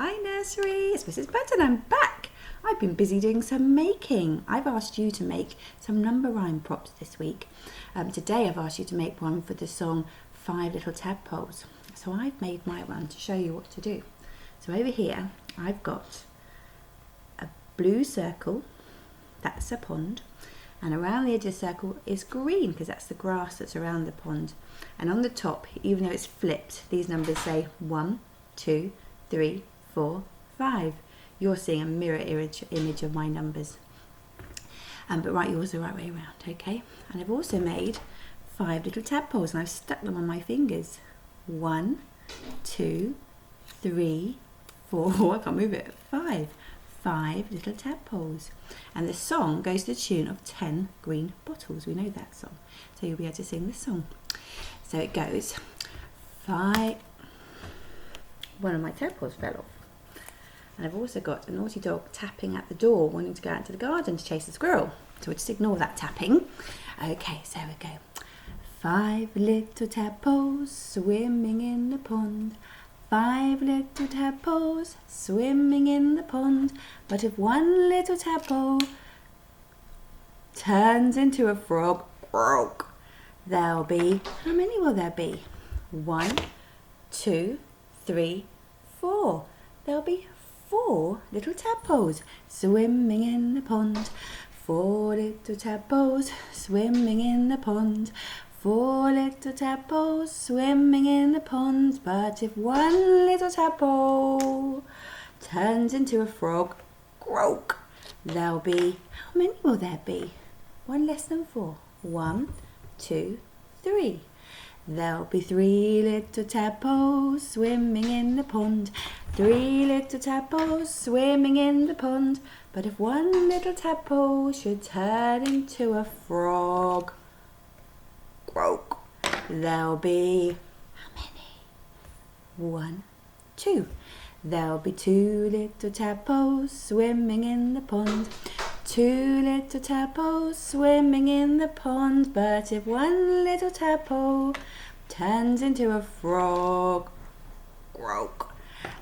Hi Nursery, it's Mrs. Button, I'm back. I've been busy doing some making. I've asked you to make some number rhyme props this week. Today I've asked you to make one for the song 5 Little Tadpoles. So I've made my one to show you what to do. So over here I've got a blue circle, that's a pond, and around the edge of the circle is green because that's the grass that's around the pond. And on the top, even though it's flipped, these numbers say 1, 2, 3, 4, 5. You're seeing a mirror image of my numbers. But write yours the right way around, okay? And I've also made 5 little tadpoles and I've stuck them on my fingers. 1, 2, 3, 4, I can't move it, 5. 5 little tadpoles. And the song goes to the tune of 10 green bottles. We know that song. So you'll be able to sing this song. So it goes, 5. One of my tadpoles fell off. And I've also got a naughty dog tapping at the door, wanting to go out into the garden to chase a squirrel. So we'll just ignore that tapping. Okay, so we go. 5 little tadpoles swimming in the pond. 5 little tadpoles swimming in the pond. But if one little tadpole turns into a frog, there'll be, how many will there be? 1, 2, 3, 4. There'll be 4 little tadpoles swimming in the pond. 4 little tadpoles swimming in the pond. 4 little tadpoles swimming in the pond. But if one little tadpole turns into a frog, croak, there'll be, how many will there be? 1 less than 4. 1, 2, 3. There'll be 3 little tadpoles swimming in the pond. 3 little tadpoles swimming in the pond. But if one little tadpole should turn into a frog, croak, there'll be, how many? 1, 2. There'll be 2 little tadpoles swimming in the pond. 2 little tadpoles swimming in the pond. But if one little tadpole turns into a frog, croak,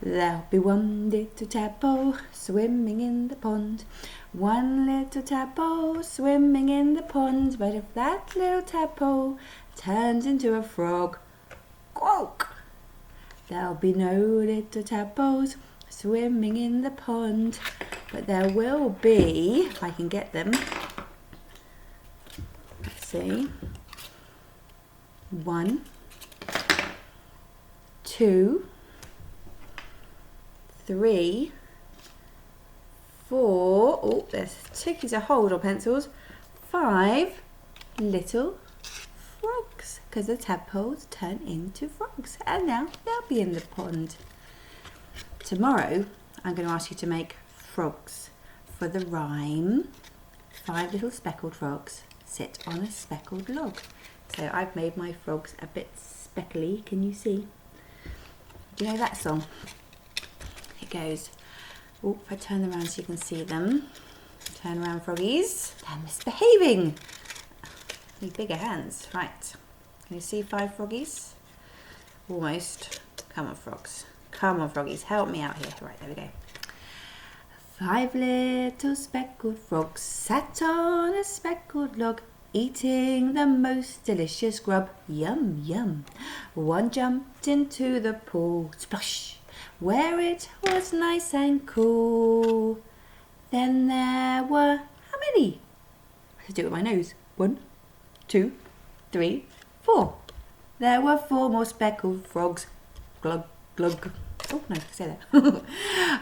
there'll be 1 little tadpole swimming in the pond. 1 little tadpole swimming in the pond. But if that little tadpole turns into a frog, croak, there'll be no little tadpoles swimming in the pond. But there will be, if I can get them, let's see, 1, 2, 3, 4, oh, there's tricky to hold on pencils, 5 little frogs, because the tadpoles turn into frogs, and now they'll be in the pond. Tomorrow, I'm going to ask you to make frogs for the rhyme. 5 little speckled frogs sit on a speckled log. So I've made my frogs a bit speckly, can you see? Do you know that song? It goes, oh, if I turn them around so you can see them. Turn around, froggies. They're misbehaving. Need bigger hands. Right. Can you see 5 froggies? Almost. Come on, frogs. Come on, froggies. Help me out here. Right, there we go. 5 little speckled frogs sat on a speckled log, eating the most delicious grub. Yum, yum. One jumped into the pool, splosh, where it was nice and cool. Then there were, how many? I have to do it with my nose. 1, 2, 3, 4. There were 4 more speckled frogs. Glug, glug. Oh, no, say that.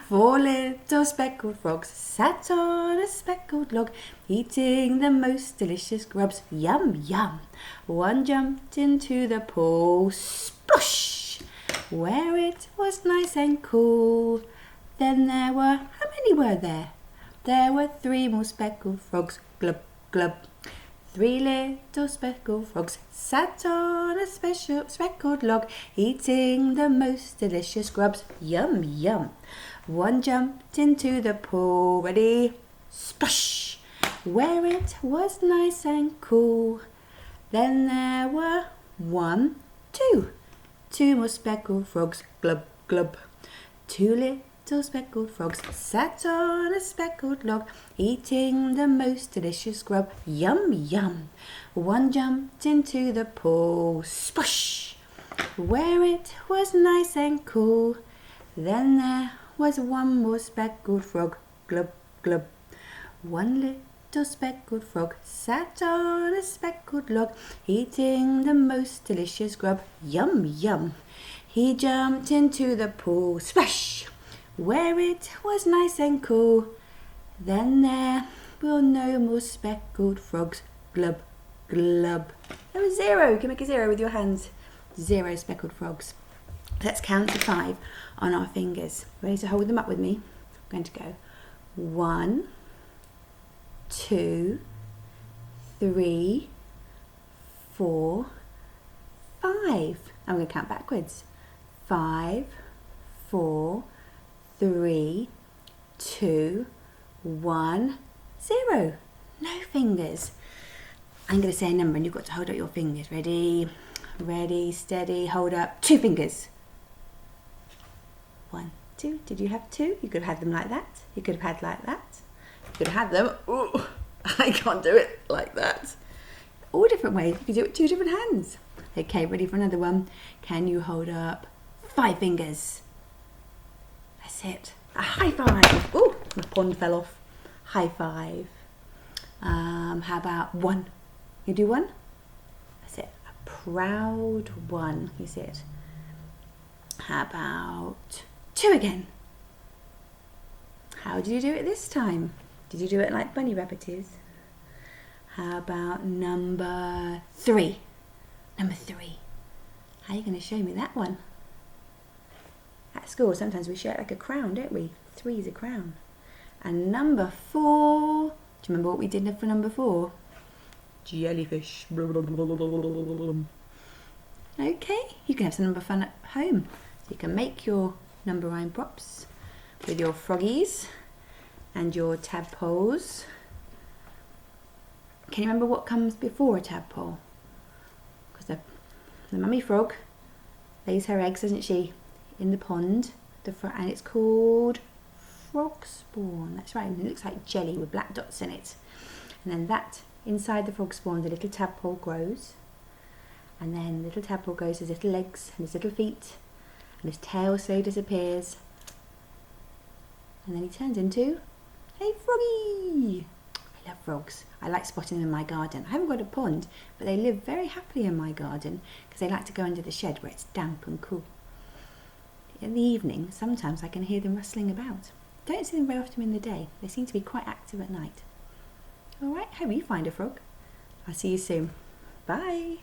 4 little speckled frogs sat on a speckled log, eating the most delicious grubs. Yum, yum. One jumped into the pool, splosh, where it was nice and cool. Then there were, how many were there? There were 3 more speckled frogs. Glub, glub. 3 little speckled frogs sat on a speckled log, eating the most delicious grubs. Yum, yum. One jumped into the pool, ready, splash, where it was nice and cool. Then there were 1, 2 more speckled frogs. Glub, glub. 2 little speckled frogs sat on a speckled log, eating the most delicious grub. Yum, yum. One jumped into the pool, splash, where it was nice and cool. Then there was one more speckled frog, glub, glub. One little speckled frog sat on a speckled log, eating the most delicious grub. Yum, yum. He jumped into the pool, splash, where it was nice and cool. Then there were no more speckled frogs, glub, glub. There was 0. You can make a 0 with your hands. 0 speckled frogs. Let's count to 5 on our fingers. Ready to hold them up with me? I'm going to go 1, 2, 3, 4, 5. I'm going to count backwards. 5, 4, 3, 2, 1, 0. No fingers. I'm going to say a number and you've got to hold up your fingers. Ready? Ready, steady, hold up. 2 fingers. 1, 2. Did you have 2? You could have had them like that. You could have had like that. You could have had them. Ooh, I can't do it like that. All different ways. You could do it with 2 different hands. Okay, ready for another one? Can you hold up 5 fingers? That's it. A high 5. Ooh, my pond fell off. High 5. How about 1? You do 1? That's it. A proud 1. You see it. How about 2 again? How did you do it this time? Did you do it like bunny rabbit is? How about number 3? Number 3. How are you going to show me that one? At school, sometimes we show it like a crown, don't we? 3 is a crown. And number 4. Do you remember what we did for number 4? Jellyfish. Okay, you can have some number fun at home. So you can make your number rhyme props with your froggies and your tadpoles. Can you remember what comes before a tadpole? Because the mummy frog lays her eggs, doesn't she, in the pond, and it's called frog spawn. That's right, and it looks like jelly with black dots in it. And then that, inside the frog spawn, the little tadpole grows. And then the little tadpole grows his little legs and his little feet, and his tail slowly disappears. And then he turns into a froggy. I love frogs. I like spotting them in my garden. I haven't got a pond, but they live very happily in my garden because they like to go under the shed where it's damp and cool. In the evening, sometimes I can hear them rustling about. Don't see them very often in the day. They seem to be quite active at night. Alright, hope you find a frog. I'll see you soon. Bye.